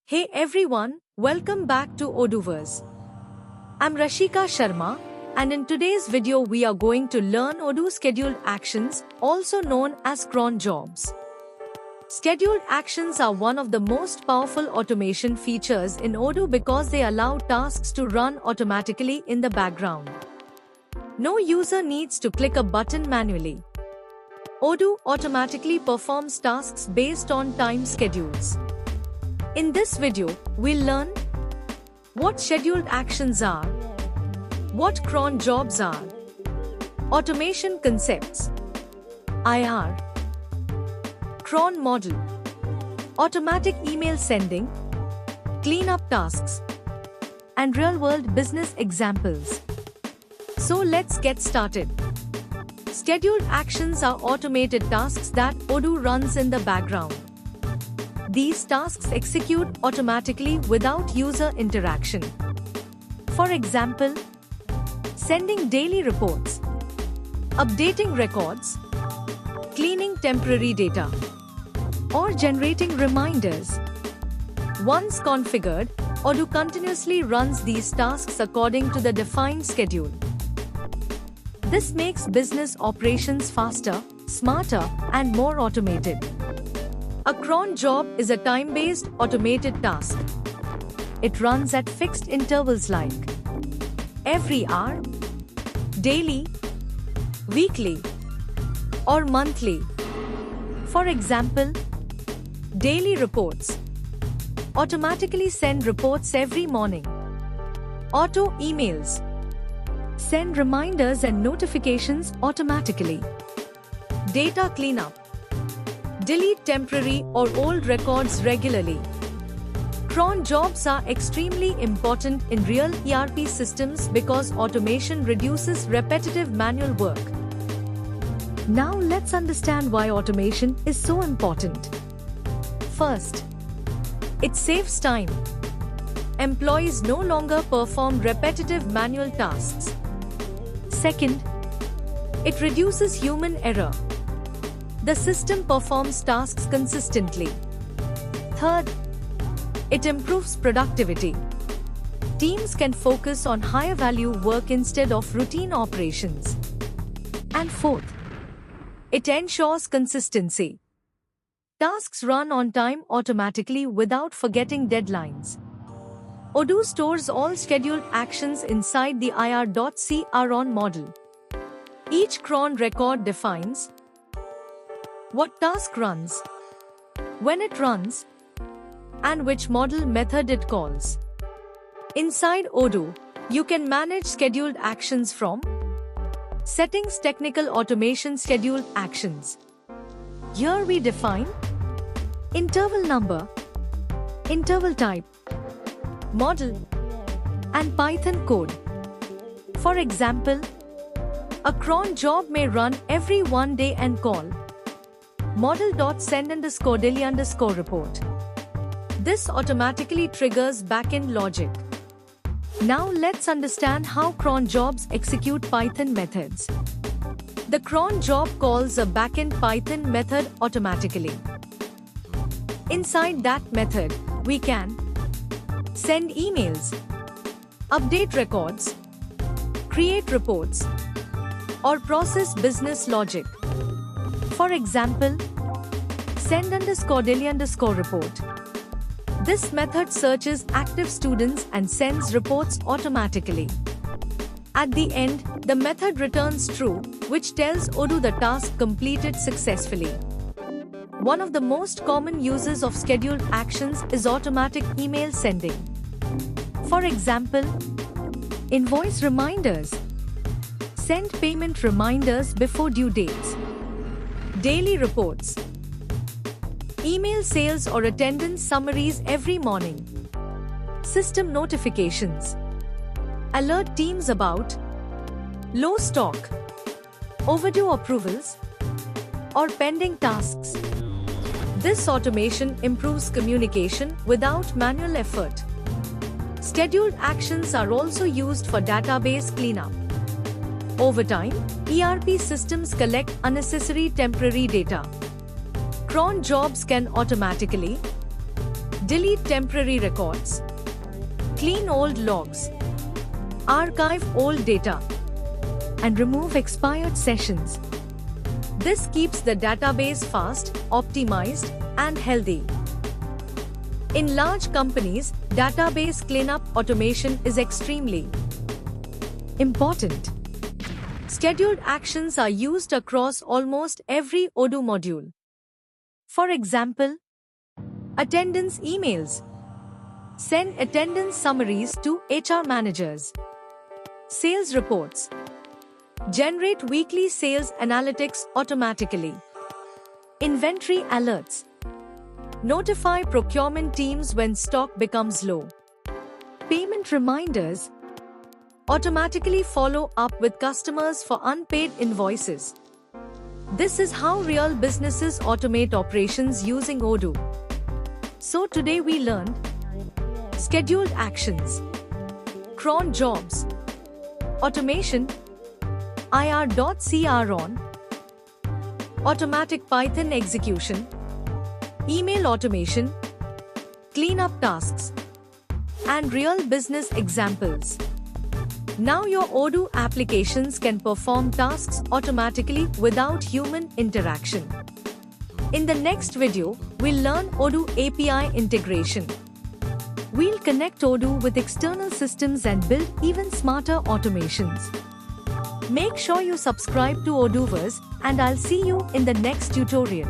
Hey everyone, welcome back to Odooverse. I'm Rashika Sharma, and in today's video we are going to learn Odoo scheduled actions, also known as cron jobs. Scheduled actions are one of the most powerful automation features in Odoo because they allow tasks to run automatically in the background. No user needs to click a button manually. Odoo automatically performs tasks based on time schedules. In this video, we'll learn what scheduled actions are, what cron jobs are, automation concepts, IR, cron model, automatic email sending, cleanup tasks, and real-world business examples. So let's get started. Scheduled actions are automated tasks that Odoo runs in the background. These tasks execute automatically without user interaction. For example, sending daily reports, updating records, cleaning temporary data, or generating reminders. Once configured, Odoo continuously runs these tasks according to the defined schedule. This makes business operations faster, smarter, and more automated. A cron job is a time-based automated task. It runs at fixed intervals like every hour, daily, weekly, or monthly. For example, daily reports. Automatically send reports every morning. Auto emails. Send reminders and notifications automatically. Data cleanup. Delete temporary or old records regularly. Cron jobs are extremely important in real ERP systems because automation reduces repetitive manual work. Now let's understand why automation is so important. First, it saves time. Employees no longer perform repetitive manual tasks. Second, it reduces human error. The system performs tasks consistently. Third, it improves productivity. Teams can focus on higher value work instead of routine operations. And fourth, it ensures consistency. Tasks run on time automatically without forgetting deadlines. Odoo stores all scheduled actions inside the IR.cron model. Each cron record defines what task runs, when it runs, and which model method it calls. Inside Odoo, you can manage scheduled actions from Settings, Technical Automation, Scheduled Actions. Here we define interval number, interval type, model, and Python code. For example, a cron job may run every 1 day and call model.send_daily_report. This automatically triggers backend logic. Now let's understand how cron jobs execute Python methods. The cron job calls a backend Python method automatically. Inside that method, we can send emails, update records, create reports, or process business logic. For example, send_daily_report. This method searches active students and sends reports automatically. At the end, the method returns true, which tells Odoo the task completed successfully. One of the most common uses of scheduled actions is automatic email sending. For example, invoice reminders. Send payment reminders before due dates. Daily reports. Email sales or attendance summaries every morning. System notifications. Alert teams about low stock, overdue approvals, or pending tasks. This automation improves communication without manual effort. Scheduled actions are also used for database cleanup. Over time, ERP systems collect unnecessary temporary data. Cron jobs can automatically delete temporary records, clean old logs, archive old data, and remove expired sessions. This keeps the database fast, optimized, and healthy. In large companies, database cleanup automation is extremely important. Scheduled actions are used across almost every Odoo module. For example, attendance emails. Send attendance summaries to HR managers. Sales reports. Generate weekly sales analytics automatically. Inventory alerts. Notify procurement teams when stock becomes low. Payment reminders. Automatically follow up with customers for unpaid invoices. This is how real businesses automate operations using Odoo. So today we learned scheduled actions, cron jobs, automation, ir.cron, automatic Python execution, email automation, cleanup tasks, and real business examples. Now your Odoo applications can perform tasks automatically without human interaction. In the next video, we'll learn Odoo API integration. We'll connect Odoo with external systems and build even smarter automations. Make sure you subscribe to Odooverse, and I'll see you in the next tutorial.